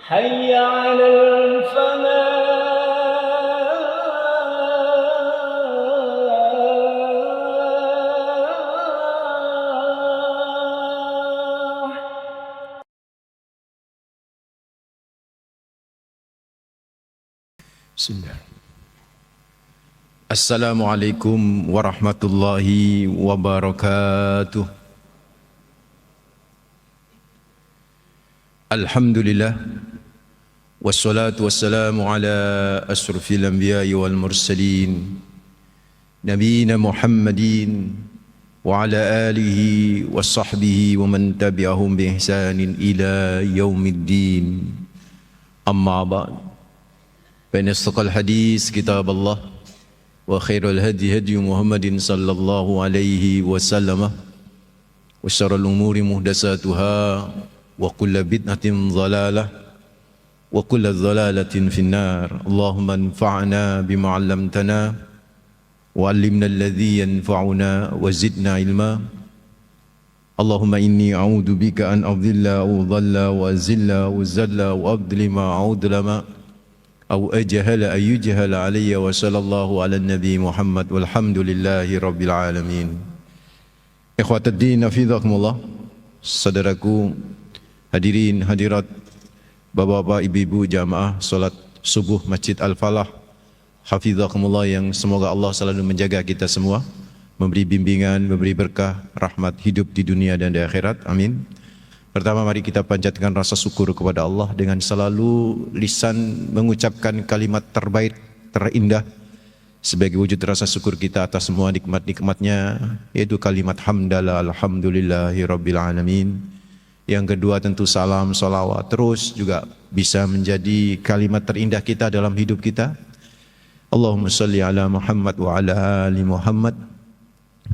حي على الفلاح. Bismillah. Assalamualaikum warahmatullahi wabarakatuh. Alhamdulillah. Wassalatu wassalamu ala asrafil anbiya'i wal mursalin Nabiina Muhammadin wa ala alihi wa sahbihi wa man tabi'ahum bi ihsanin ila yaumiddin. Amma ba'd. فإن أصدق الحديث كتاب الله وخير الهدي هدي محمد صلى الله عليه وسلم وشر الأمور محدثاتها وكل بدعة ضلالة وكل ضلالة في النار. اللهم انفعنا بما علمتنا وعلمنا الذي ينفعنا وزدنا علما. اللهم إني أعوذ بك أن أضل أو ضل وأزل وزل وأظلم أو أظلم أو أجهل أن يجهل علي وصلى الله على النبي محمد والحمد لله رب العالمين. Ikhwatuddin hafizakumullah. Saudaraku hadirin hadirat, bapak-bapak, ibu-ibu jamaah salat subuh Masjid Al-Falah hafizakumullah, yang semoga Allah selalu menjaga kita semua, memberi bimbingan, memberi berkah, rahmat hidup di dunia dan di akhirat. Amin. Pertama, mari kita panjatkan rasa syukur kepada Allah dengan selalu lisan mengucapkan kalimat terbaik, terindah sebagai wujud rasa syukur kita atas semua nikmat-nikmatnya, yaitu kalimat hamdalah alhamdulillahi rabbil alamin. Yang kedua tentu salam, salawat terus juga bisa menjadi kalimat terindah kita dalam hidup kita. Allahumma sholli ala Muhammad wa ala ali Muhammad.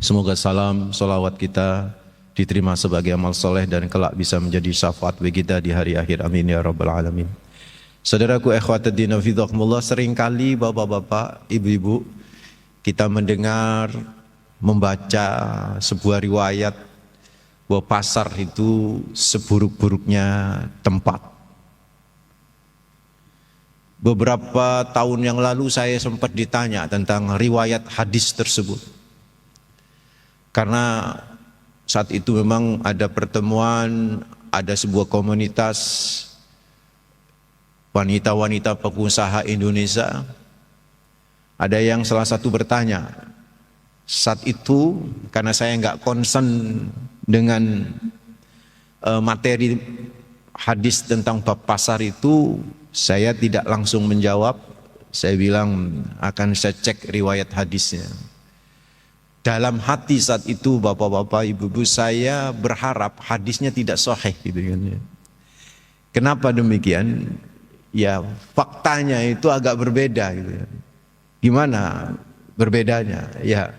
Semoga salam, salawat kita diterima sebagai amal soleh dan kelak bisa menjadi syafaat bagi kita di hari akhir. Amin ya rabbal alamin. Saudaraku ikhwatuddin hafizakumullah, seringkali bapak-bapak, ibu-ibu, kita mendengar, membaca sebuah riwayat bahwa pasar itu seburuk-buruknya tempat. Beberapa tahun yang lalu saya sempat ditanya tentang riwayat hadis tersebut, karena saat itu memang ada pertemuan, ada sebuah komunitas wanita-wanita pengusaha Indonesia. Ada yang salah satu bertanya, saat itu karena saya nggak concern dengan materi hadis tentang bab pasar itu, saya tidak langsung menjawab. Saya bilang akan saya cek riwayat hadisnya. Dalam hati saat itu bapak-bapak, ibu-ibu, saya berharap hadisnya tidak sahih gitu kan. Kenapa demikian? Ya faktanya itu agak berbeda gitu. Gimana berbedanya? Ya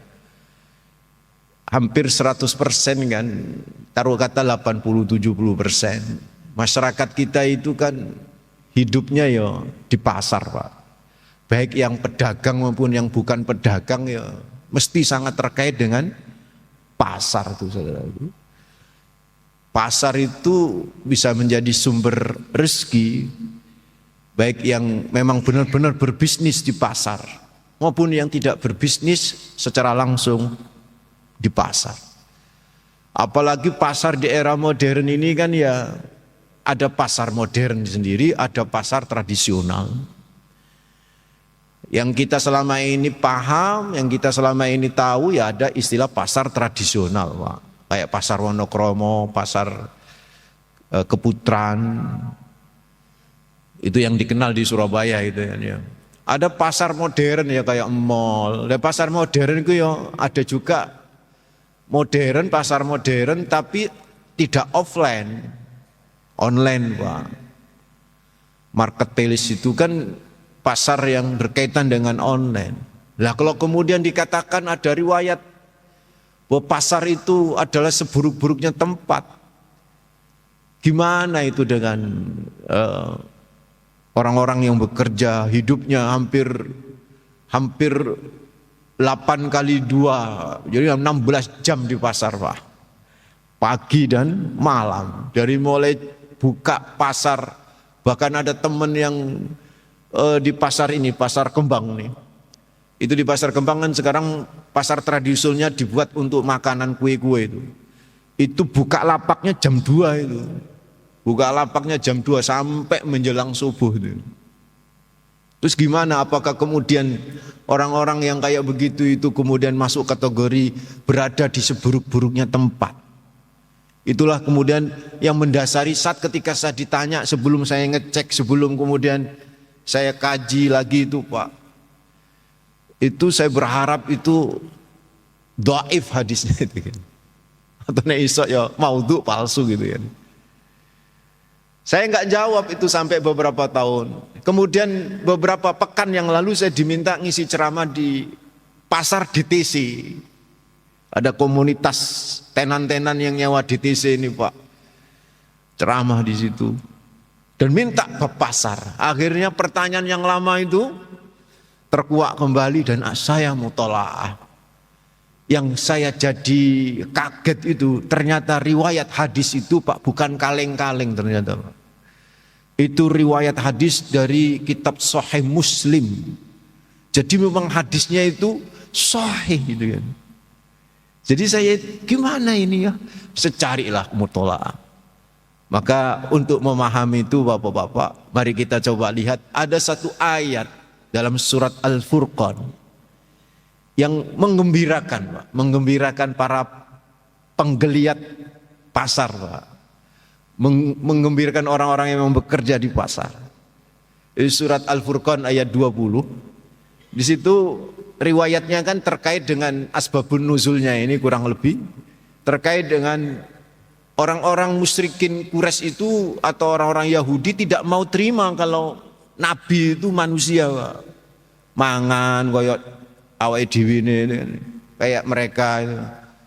hampir 100% kan, taruh kata 80-70%. Masyarakat kita itu kan hidupnya ya di pasar, Pak. Baik yang pedagang maupun yang bukan pedagang ya mesti sangat terkait dengan pasar itu, saudara. Pasar itu bisa menjadi sumber rezeki, baik yang memang benar-benar berbisnis di pasar maupun yang tidak berbisnis secara langsung di pasar. Apalagi pasar di era modern ini kan ya ada pasar modern sendiri, ada pasar tradisional. Yang kita selama ini paham, yang kita selama ini tahu ya ada istilah pasar tradisional, Pak. Kayak pasar Wonokromo, pasar Keputran, itu yang dikenal di Surabaya itu ya. Ada pasar modern ya kayak mall. Dan pasar modern itu ya ada juga modern, pasar modern tapi tidak offline, online, Pak. Marketplace itu kan pasar yang berkaitan dengan online. Lah kalau kemudian dikatakan ada riwayat bahwa pasar itu adalah seburuk-buruknya tempat, gimana itu dengan orang-orang yang bekerja hidupnya hampir 8 kali 2, jadi 16 jam di pasar, Pak. Pagi dan malam, dari mulai buka pasar Bahkan ada teman yang di pasar ini, pasar Kembang nih. Itu di pasar Kembang kan sekarang pasar tradisionalnya dibuat untuk makanan kue-kue itu. Itu buka lapaknya jam 2 itu. Buka lapaknya jam 2 sampai menjelang subuh itu. Terus gimana? Apakah kemudian orang-orang yang kayak begitu itu kemudian masuk kategori berada di seburuk-buruknya tempat? Itulah kemudian yang mendasari saat ketika saya ditanya sebelum saya ngecek, sebelum kemudian saya kaji lagi itu Pak. Itu saya berharap itu dhaif hadisnya itu kan. Atau nek iso ya maudhu palsu gitu kan. Saya nggak jawab itu sampai beberapa tahun. Kemudian beberapa pekan yang lalu saya diminta ngisi ceramah di pasar DTC. Ada komunitas tenan-tenan yang nyewa DTC ini Pak. Ceramah di situ. Dan minta ke pasar. Akhirnya pertanyaan yang lama itu terkuak kembali dan saya mutolaah. Yang saya jadi kaget itu ternyata riwayat hadis itu Pak bukan kaleng-kaleng ternyata Pak. Itu riwayat hadis dari kitab Sahih Muslim. Jadi memang hadisnya itu sahih gitu kan. Jadi saya gimana ini ya? Secarilah mutolaah. Maka untuk memahami itu Bapak-bapak, mari kita coba lihat ada satu ayat dalam surat Al-Furqan yang menggembirakan, Pak, menggembirakan para penggeliat pasar, Pak. Menggembirakan orang-orang yang bekerja di pasar. Di surat Al-Furqan ayat 20. Di situ riwayatnya kan terkait dengan asbabun nuzulnya ini kurang lebih terkait dengan orang-orang musyrikin Quraisy itu atau orang-orang Yahudi tidak mau terima kalau Nabi itu manusia, Pak. Mangan koyok awake dhewe ini kayak mereka itu.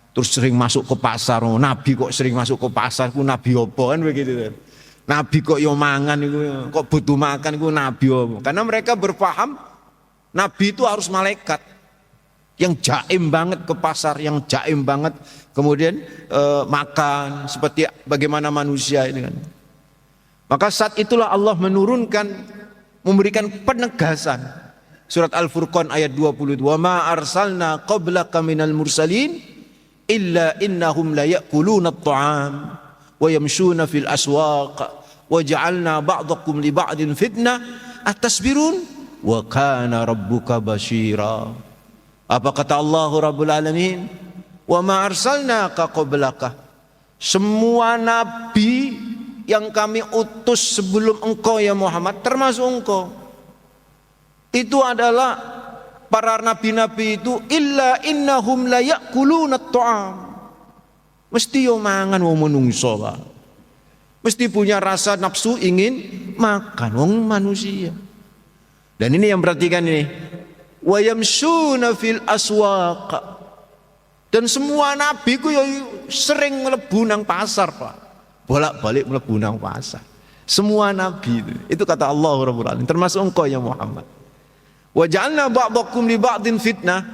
Terus sering masuk ke pasar. Oh, Nabi kok sering masuk ke pasar, ku Nabi apa kan begitu kan. Nabi kok yo mangan iku, kok butuh makan iku Nabi apa. Karena mereka berpaham Nabi itu harus malaikat yang jaim banget ke pasar, yang jaim banget kemudian makan seperti bagaimana manusia ini kan. Maka saat itulah Allah menurunkan, memberikan penegasan. Surat Al-Furqan ayat 22, "Wa ma arsalna qablaka minal mursalin illa innahum la ya'kuluna at-ta'am wa yamshuna fil aswaq wa ja'alna ba'dakum li ba'din fitnah atasbirun wa kana rabbuka basyira." Apa kata Allah Rabbul Alamin? "Wa ma arsalnaka qablaka." Semua nabi yang kami utus sebelum engkau ya Muhammad, termasuk engkau, itu adalah para nabi-nabi itu illa innahum la ya'kuluna at-ta'am. Mesti yo mangan wong menungso, Pak. Mesti punya rasa nafsu ingin makan wong manusia. Dan ini yang perhatikan ini. Wa yamshuna fil aswaq. Dan semua nabi ku yo sering mlebu nang pasar, Pak. Bolak-balik mlebu nang pasar. Semua nabi itu kata Allah Rabbul Alamin, termasuk engkau ya Muhammad. Wa ja'alna ba'dakum li ba'din fitnah,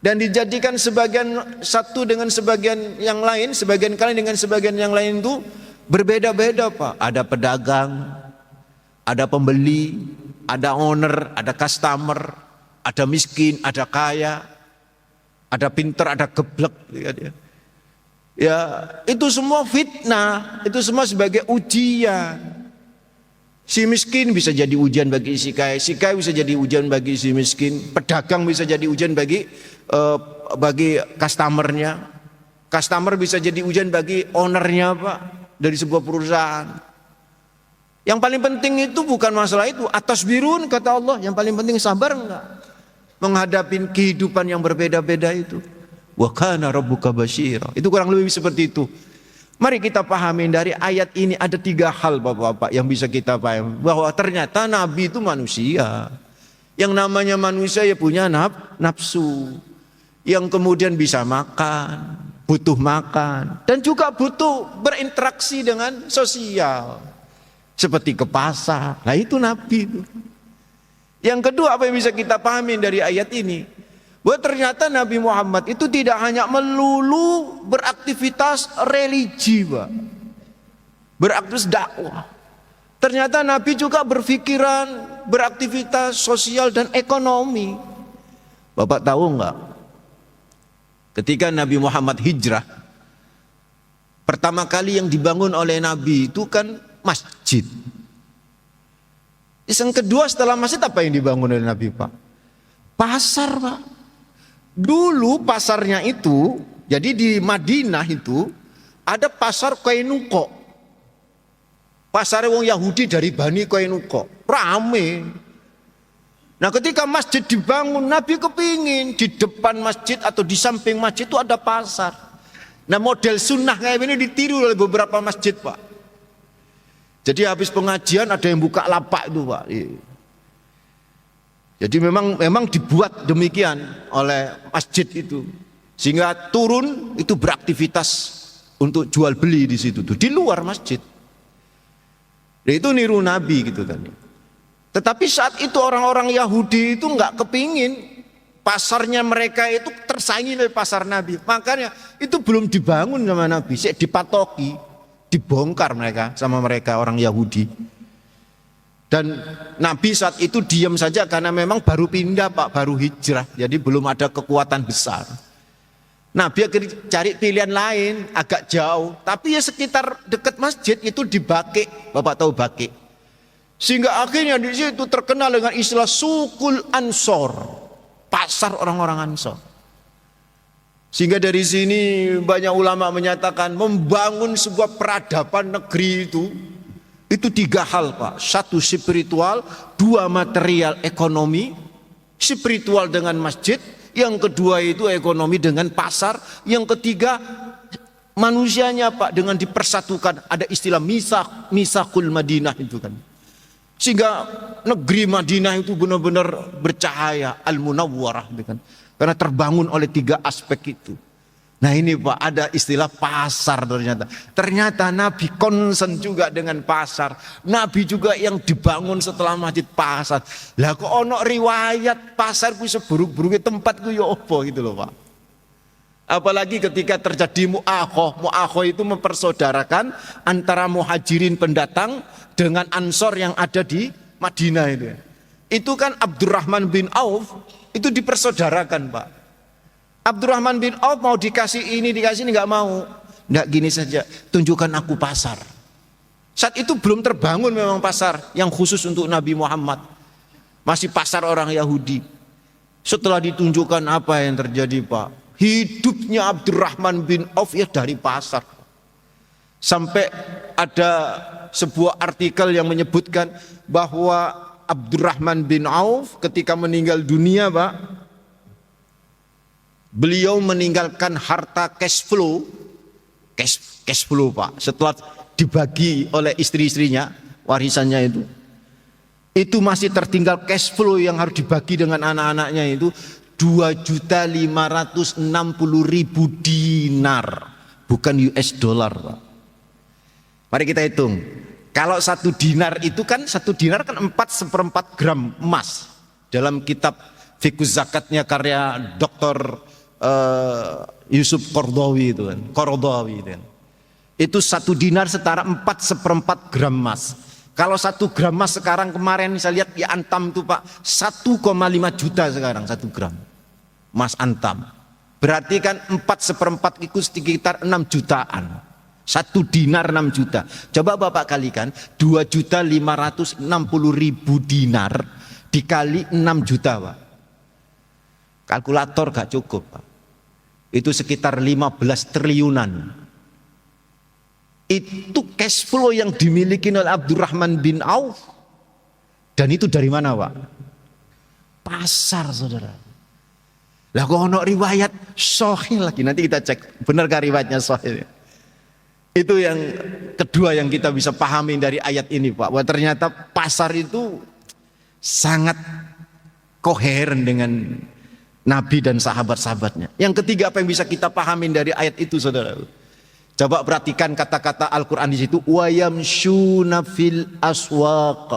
dan dijadikan sebagian satu dengan sebagian yang lain, sebagian kalian dengan sebagian yang lain itu berbeda-beda, Pak. Ada pedagang, ada pembeli, ada owner, ada customer, ada miskin, ada kaya, ada pinter, ada geblek. Ya, itu semua fitnah, itu semua sebagai ujian. Si miskin bisa jadi ujian bagi si kaya bisa jadi ujian bagi si miskin, pedagang bisa jadi ujian bagi customernya, customer bisa jadi ujian bagi ownernya, Pak, dari sebuah perusahaan. Yang paling penting itu bukan masalah itu, atasbirun kata Allah, yang paling penting sabar enggak menghadapi kehidupan yang berbeda-beda itu. Wa kana rabbuka basyira. Itu kurang lebih seperti itu. Mari kita pahami dari ayat ini ada 3 hal Bapak-bapak yang bisa kita pahami. Bahwa ternyata Nabi itu manusia. Yang namanya manusia ya punya nafsu. Yang kemudian bisa makan, butuh makan. Dan juga butuh berinteraksi dengan sosial. Seperti ke pasar. Nah itu Nabi itu. Yang kedua apa yang bisa kita pahami dari ayat ini? Bahwa ternyata Nabi Muhammad itu tidak hanya melulu beraktivitas religi, Pak. Beraktivitas dakwah. Ternyata Nabi juga berpikiran, beraktivitas sosial dan ekonomi. Bapak tahu enggak? Ketika Nabi Muhammad hijrah, pertama kali yang dibangun oleh Nabi itu kan masjid. Yang kedua setelah masjid apa yang dibangun oleh Nabi, Pak? Pasar, Pak. Dulu pasarnya itu, jadi di Madinah itu ada pasar Qainuqa. Pasar wong Yahudi dari Bani Qainuqa. Rame. Nah ketika masjid dibangun, Nabi kepingin di depan masjid atau di samping masjid itu ada pasar. Nah model sunnah kayak ini ditiru oleh beberapa masjid, Pak. Jadi habis pengajian ada yang buka lapak itu, Pak. Jadi memang dibuat demikian oleh masjid itu, sehingga turun itu beraktivitas untuk jual beli di situ tuh di luar masjid. Nah, itu niru Nabi gitu kan. Tetapi saat itu orang-orang Yahudi itu nggak kepingin pasarnya mereka itu tersaingi oleh pasar Nabi. Makanya itu belum dibangun sama Nabi, dipatoki. Dibongkar sama mereka orang Yahudi. Dan Nabi saat itu diam saja karena memang baru pindah, Pak, baru hijrah. Jadi belum ada kekuatan besar. Nabi akhirnya cari pilihan lain agak jauh, tapi ya sekitar dekat masjid itu di Baqi. Bapak tahu Baqi? Sehingga akhirnya di situ terkenal dengan istilah Suqul Ansor, pasar orang-orang Ansor. Sehingga dari sini banyak ulama menyatakan membangun sebuah peradaban negeri itu 3 hal, Pak. 1 spiritual, 2 material ekonomi. Spiritual dengan masjid, yang kedua itu ekonomi dengan pasar, yang ketiga manusianya, Pak, dengan dipersatukan. Ada istilah misakul Madinah itu kan. Sehingga negeri Madinah itu benar-benar bercahaya, al-munawwarah gitu kan. Karena terbangun oleh 3 aspek itu. Nah ini, Pak, ada istilah pasar ternyata. Ternyata Nabi concern juga dengan pasar. Nabi juga yang dibangun setelah masjid pasar. Lah kok ono riwayat pasar ku seburuk-buruknya tempat ku ya apa gitu loh, Pak. Apalagi ketika terjadi mu'akhoh. Mu'akhoh itu mempersaudarakan antara muhajirin pendatang dengan ansor yang ada di Madinah itu. Itu kan Abdurrahman bin Auf itu dipersaudarakan, Pak. Abdurrahman bin Auf mau dikasih ini nggak mau. Nggak, gini saja, tunjukkan aku pasar. Saat itu belum terbangun memang pasar yang khusus untuk Nabi Muhammad. Masih pasar orang Yahudi. Setelah ditunjukkan apa yang terjadi, Pak? Hidupnya Abdurrahman bin Auf ya dari pasar. Sampai ada sebuah artikel yang menyebutkan bahwa Abdurrahman bin Auf ketika meninggal dunia, Pak, beliau meninggalkan harta cash flow, Pak, setelah dibagi oleh istri-istrinya warisannya itu masih tertinggal cash flow yang harus dibagi dengan anak-anaknya itu 2.560.000 dinar, bukan US dollar, Pak. Mari kita hitung. Kalau 1 dinar itu kan 1 dinar kan 4/4 gram emas. Dalam kitab Fiqh Zakatnya karya Dr. Yusuf Qaradawi itu kan. Itu 1 dinar setara 4/4 gram emas. Kalau 1 gram emas sekarang kemarin saya lihat di Antam itu, Pak, 1,5 juta sekarang 1 gram emas Antam. Berarti kan 4/4 itu sekitar 6 jutaan. 1 dinar 6 juta. Coba Bapak kalikan 2.560.000 dinar dikali 6 juta, Pak. Kalkulator gak cukup, Pak. Itu sekitar 15 triliunan. Itu cash flow yang dimiliki oleh Abdurrahman bin Auf. Dan itu dari mana, Pak? Pasar, saudara. Lah kok ono riwayat sahih lagi. Nanti kita cek benarkah riwayatnya sahih. Itu yang kedua yang kita bisa pahami dari ayat ini, Pak. Bahwa ternyata pasar itu sangat koheren dengan Nabi dan sahabat-sahabatnya. Yang ketiga apa yang bisa kita pahami dari ayat itu, saudara? Coba perhatikan kata-kata Al-Quran di situ. Wayamshuna fil aswaq.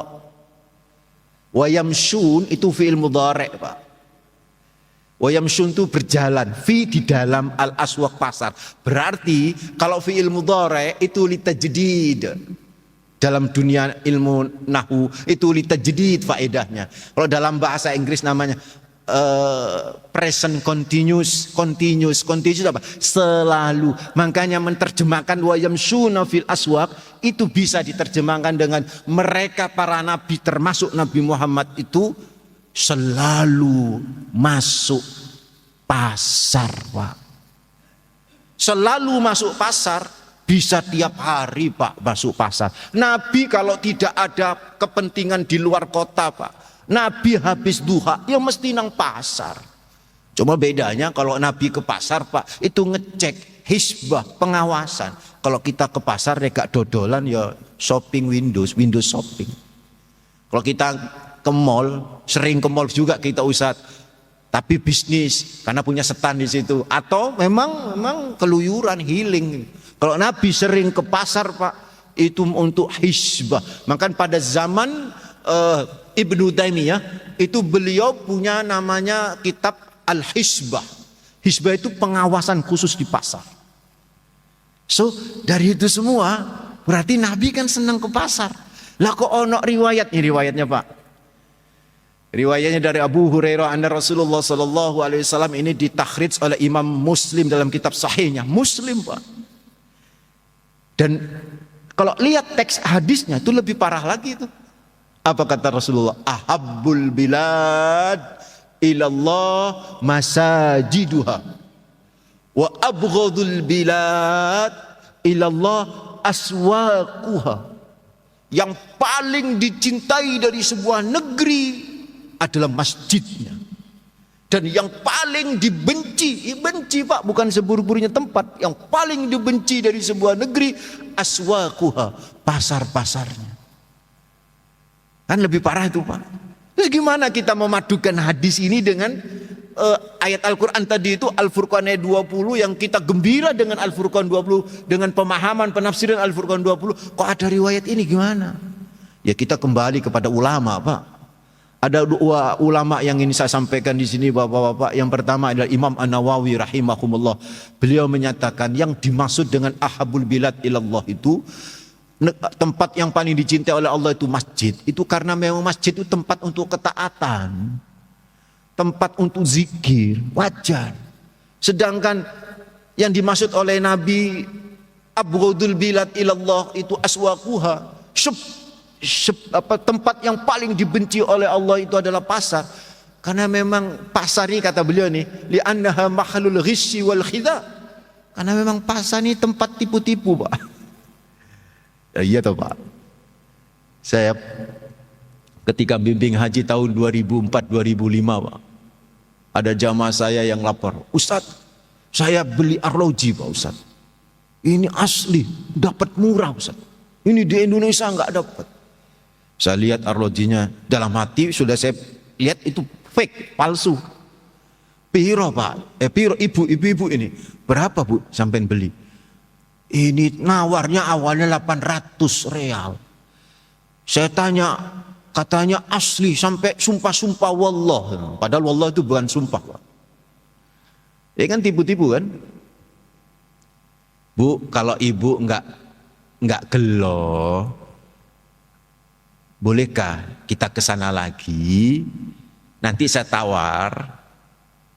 Wayamshun itu fi'il mudhari', Pak. Wayamshun itu berjalan, fi di dalam al-aswaq pasar. Berarti kalau fi'il mudhari' itu litajdid. Dalam dunia ilmu nahwu itu litajdid faedahnya. Kalau dalam bahasa Inggris namanya present continuous apa? Selalu. Makanya menerjemahkan wa yamshuna fil aswaq itu bisa diterjemahkan dengan mereka para nabi termasuk Nabi Muhammad itu selalu masuk pasar, Pak. Selalu masuk pasar, bisa tiap hari, Pak, masuk pasar. Nabi kalau tidak ada kepentingan di luar kota, Pak, Nabi habis duha, ya mesti nang pasar. Cuma bedanya kalau Nabi ke pasar, Pak, itu ngecek hisbah, pengawasan. Kalau kita ke pasar ya gak dodolan, ya shopping Windows shopping. Kalau kita ke mall, sering ke mall juga kita Ustadz, tapi bisnis karena punya stand di situ, atau memang keluyuran healing. Kalau Nabi sering ke pasar, Pak, itu untuk hisbah. Maka pada zaman Ibnu Taimiyah itu beliau punya namanya kitab Al-Hisbah. Hisbah itu pengawasan khusus di pasar. So dari itu semua berarti Nabi kan senang ke pasar. Lah kok ono riwayatnya, Pak. Riwayatnya dari Abu Hurairah anna Rasulullah sallallahu alaihi wasallam ini ditakhrij oleh Imam Muslim dalam kitab sahihnya. Muslim, Pak. Dan kalau lihat teks hadisnya itu lebih parah lagi itu. Apa kata Rasulullah? Ahabbul bilad ilallah masajiduha wa abghadul bilad ilallah aswaquha. Yang paling dicintai dari sebuah negeri adalah masjidnya. Dan yang paling dibenci Pak, bukan seburu-burunya tempat, yang paling dibenci dari sebuah negeri aswaquha, pasar-pasarnya. Kan lebih parah itu, Pak. Terus gimana kita memadukan hadis ini dengan ayat Al-Quran tadi itu Al-Furqan ayat 20 yang kita gembira dengan Al-Furqan 20, dengan pemahaman penafsiran Al-Furqan 20, kok ada riwayat ini gimana? Ya kita kembali kepada ulama, Pak. Ada dua ulama yang ini saya sampaikan di sini, Bapak-bapak. Yang pertama adalah Imam An-Nawawi rahimahumullah. Beliau menyatakan yang dimaksud dengan ahabul bilad ilallah itu tempat yang paling dicintai oleh Allah itu masjid. Itu karena memang masjid itu tempat untuk ketaatan, tempat untuk zikir, wajar. Sedangkan yang dimaksud oleh Nabi abghadul bilad ilallah itu aswaquha, tempat yang paling dibenci oleh Allah itu adalah pasar. Karena memang pasar ini kata beliau nih, li'annaha mahalul ghisyi wal khidha. Karena memang pasar ini tempat tipu-tipu, Pak. Ya, iya toh, Pak. Saya ketika bimbing haji tahun 2004-2005, Pak, ada jamaah saya yang lapor, Ustadz, saya beli arloji, Pak Ustadz. Ini asli, dapat murah, Ustadz. Ini di Indonesia nggak dapat. Saya lihat arlojinya, dalam hati sudah saya lihat itu fake, palsu. Piro, Pak? Piro ibu-ibu ini? Berapa, Bu, sampai beli? Ini nawarnya awalnya 800 real. Saya tanya, katanya asli sampai sumpah-sumpah wallah. Padahal wallah itu bukan sumpah, Pak. Ya kan tipu-tipu kan? Bu, kalau ibu enggak gelo, bolehkah kita ke sana lagi? Nanti saya tawar,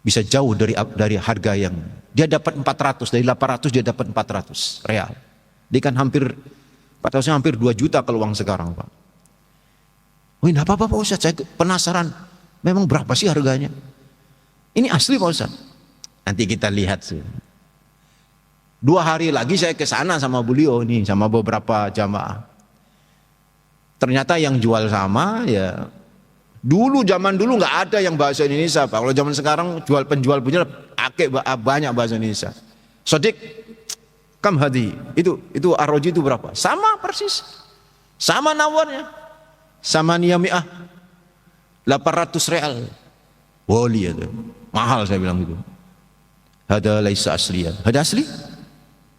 bisa jauh dari harga yang dia dapat 400, dari 800 dia dapat 400 real. Dia kan hampir 400 hampir 2 juta kalau uang sekarang, Pak. Oh, enggak apa-apa, Pak Ustaz, saya penasaran. Memang berapa sih harganya? Ini asli, Pak Ustaz. Nanti kita lihat sih. 2 hari lagi saya ke sana sama beliau nih, sama beberapa jamaah. Ternyata yang jual sama ya. Zaman dulu nggak ada yang bahasa Indonesia, Pak. Kalau zaman sekarang penjual banyak bahasa Indonesia. Sodik, kam hadi. Itu arroji itu berapa? Sama persis. Sama nawarnya. Sama niyami'ah. 800 real. Wali itu. Mahal saya bilang gitu. Hada laisa asliya. Hada asli?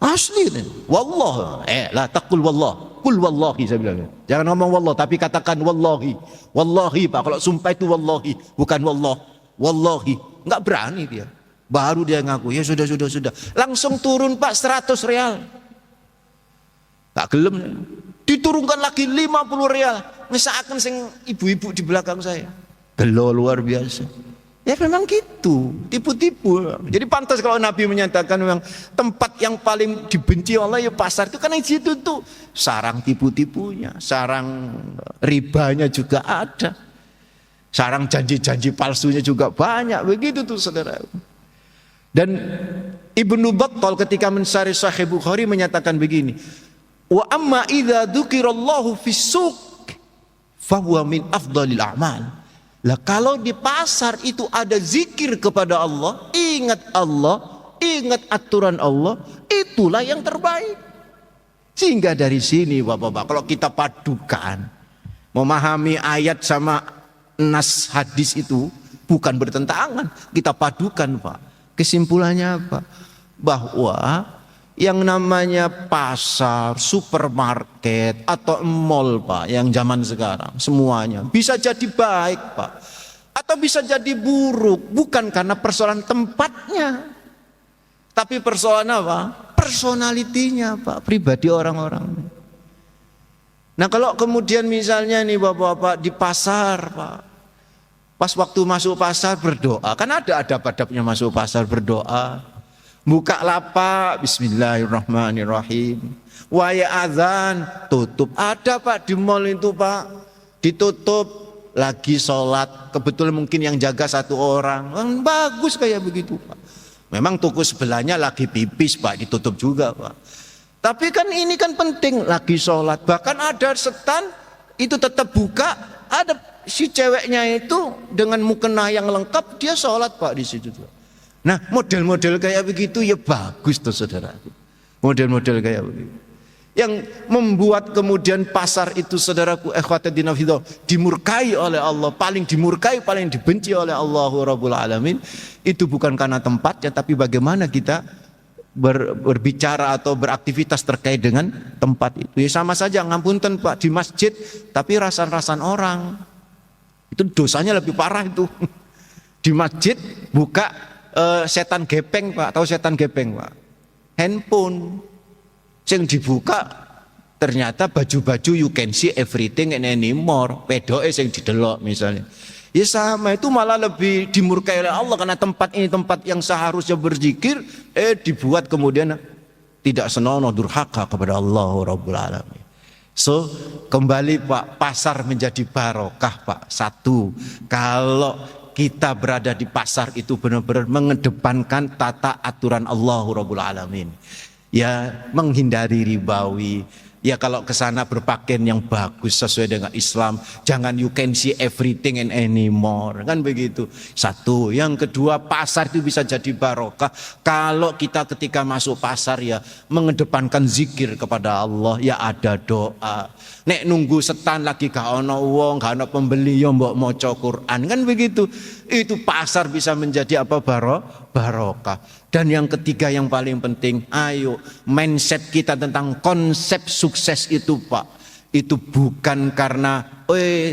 Asli. Wallah. La taqul wallah. Kul wallahi, saya bilang. Jangan ngomong wallah, tapi katakan wallahi. Wallahi, Pak. Kalau sumpah itu wallahi, bukan wallah. Wallahi. Enggak berani dia. Baru dia ngaku, ya sudah. Langsung turun, Pak, 100 real. Tak gelem. Diturunkan lagi 50 rial. Misalkan sing ibu-ibu di belakang saya. Gelo luar biasa. Ya memang gitu, tipu-tipu. Jadi pantas kalau Nabi menyatakan memang tempat yang paling dibenci Allah ya pasar itu, karena di situ tuh sarang tipu-tipunya, sarang ribanya juga ada, sarang janji-janji palsunya juga banyak, begitu tuh saudara. Dan Ibnu Battal ketika mensari Sahih Bukhari menyatakan begini, wa amma idza dzukirallahu fis suq fa huwa min afdhalil a'mal. Lah kalau di pasar itu ada zikir kepada Allah, ingat aturan Allah, itulah yang terbaik. Sehingga dari sini Bapak-bapak, kalau kita padukan memahami ayat sama nas hadis itu bukan bertentangan, kita padukan Pak. Kesimpulannya apa? Bahwa yang namanya pasar, supermarket atau mall Pak, yang zaman sekarang semuanya bisa jadi baik Pak, atau bisa jadi buruk, bukan karena persoalan tempatnya, tapi persoalan apa? Personalitinya Pak, pribadi orang-orang. Nah kalau kemudian misalnya nih Bapak-bapak di pasar Pak, pas waktu masuk pasar berdoa, kan ada adab-adabnya masuk pasar berdoa. Buka lapak, bismillahirrahmanirrahim. Waya azan, tutup. Ada Pak di mall itu Pak, ditutup, lagi sholat. Kebetulan mungkin yang jaga satu orang. Bagus kayak begitu Pak. Memang toko sebelahnya lagi pipis Pak, ditutup juga Pak. Tapi kan ini kan penting, lagi sholat. Bahkan ada setan itu tetap buka. Ada si ceweknya itu dengan mukena yang lengkap, dia sholat Pak di situ Pak. Nah model-model kayak begitu ya bagus tuh saudara. Model-model kayak begitu yang membuat kemudian pasar itu saudaraku ikhwatiddin fillah dimurkai oleh Allah, paling dimurkai, paling dibenci oleh Allah Rabbul Alamin. Itu bukan karena tempatnya, tapi bagaimana kita berbicara atau beraktivitas terkait dengan tempat itu. Ya sama saja, ngapunten Pak, di masjid tapi rasan-rasan orang, itu dosanya lebih parah itu. Di masjid buka setan gepeng Pak, tahu setan gepeng Pak? Handphone yang dibuka ternyata baju-baju you can see everything and anymore, pedoke yang didelok misalnya. Ya sama, itu malah lebih dimurkai oleh Allah, karena tempat ini tempat yang seharusnya berzikir, dibuat kemudian tidak senonoh, durhaka kepada Allah Rabbul Alamin. So kembali Pak, pasar menjadi barokah Pak. Satu, kalau kita berada di pasar itu benar-benar mengedepankan tata aturan Allah Rabbul Alamin. Ya menghindari ribawi. Ya kalau ke sana berpakaian yang bagus sesuai dengan Islam. Jangan you can see everything and anymore. Kan begitu. Satu. Yang kedua, pasar itu bisa jadi barokah kalau kita ketika masuk pasar ya mengedepankan zikir kepada Allah. Ya ada doa. Nek nunggu setan lagi gak ono wong, gak ono pembeli ya mbok maca Quran. Kan begitu. Itu pasar bisa menjadi apa? Barokah. Dan yang ketiga yang paling penting, ayo mindset kita tentang konsep sukses itu Pak. Itu bukan karena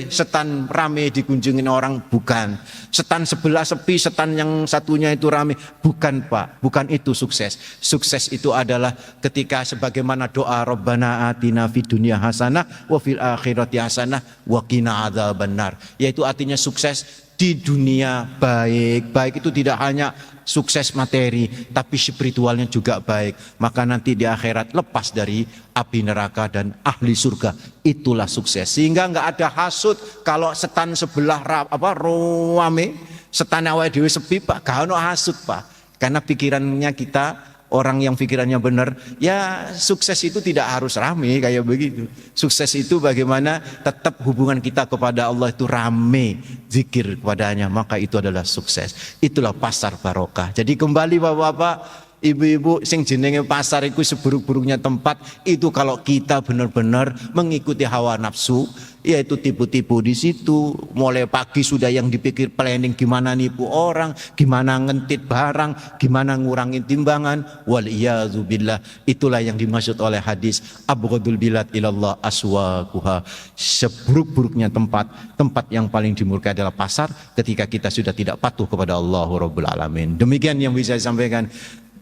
setan rame dikunjungin orang, bukan. Setan sebelah sepi, setan yang satunya itu rame, bukan Pak. Bukan itu sukses. Sukses itu adalah ketika sebagaimana doa Rabbana atina fid dunya hasanah wa fil akhirati hasanah wa qina adzabannar. Yaitu artinya sukses di dunia baik. Baik itu tidak hanya sukses materi, tapi spiritualnya juga baik. Maka nanti di akhirat lepas dari api neraka dan ahli surga. Itulah sukses. Sehingga nggak ada hasut kalau setan sebelah rame, setan awake dhewe sepi Pak, gak ono hasut Pak. Karena pikirannya kita, orang yang pikirannya benar, ya sukses itu tidak harus rame kayak begitu. Sukses itu bagaimana tetap hubungan kita kepada Allah itu rame, zikir kepadanya, maka itu adalah sukses. Itulah pasar barokah. Jadi kembali Bapak-bapak, ibu-ibu, sing jenenge pasar itu seburuk-buruknya tempat itu kalau kita benar-benar mengikuti hawa nafsu, yaitu tipu-tipu di situ. Mulai pagi sudah yang dipikir planning gimana nipu orang, gimana ngentit barang, gimana ngurangin timbangan. Waliyadzubillah. Itulah yang dimaksud oleh hadis abghadul bilad ilallah aswaquha. Seburuk-buruknya tempat yang paling dimurkai adalah pasar ketika kita sudah tidak patuh kepada Allah Rabbul Alamin. Demikian yang bisa saya sampaikan.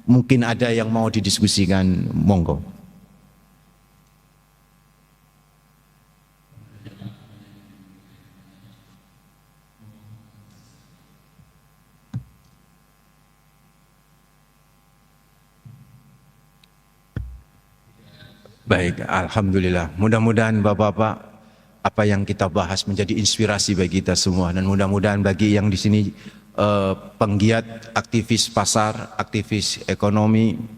Mungkin ada yang mau didiskusikan, monggo. Baik, alhamdulillah. Mudah-mudahan Bapak-bapak apa yang kita bahas menjadi inspirasi bagi kita semua, dan mudah-mudahan bagi yang di sini penggiat, aktivis pasar, aktivis ekonomi,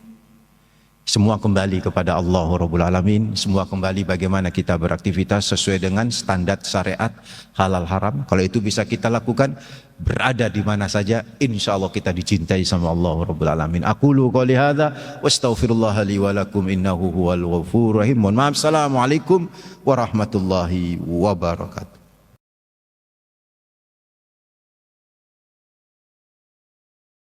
semua kembali kepada Allah Rabbul Alamin. Semua kembali bagaimana kita beraktivitas sesuai dengan standar syariat halal haram. Kalau itu bisa kita lakukan, berada di mana saja, insya Allah kita dicintai sama Allah Rabbul Alamin. Aqulu qouli hadza wa astaghfirullah li wa lakum innahu huwal ghafurur rahim. Mohon maaf. Assalamualaikum warahmatullahi wabarakatuh.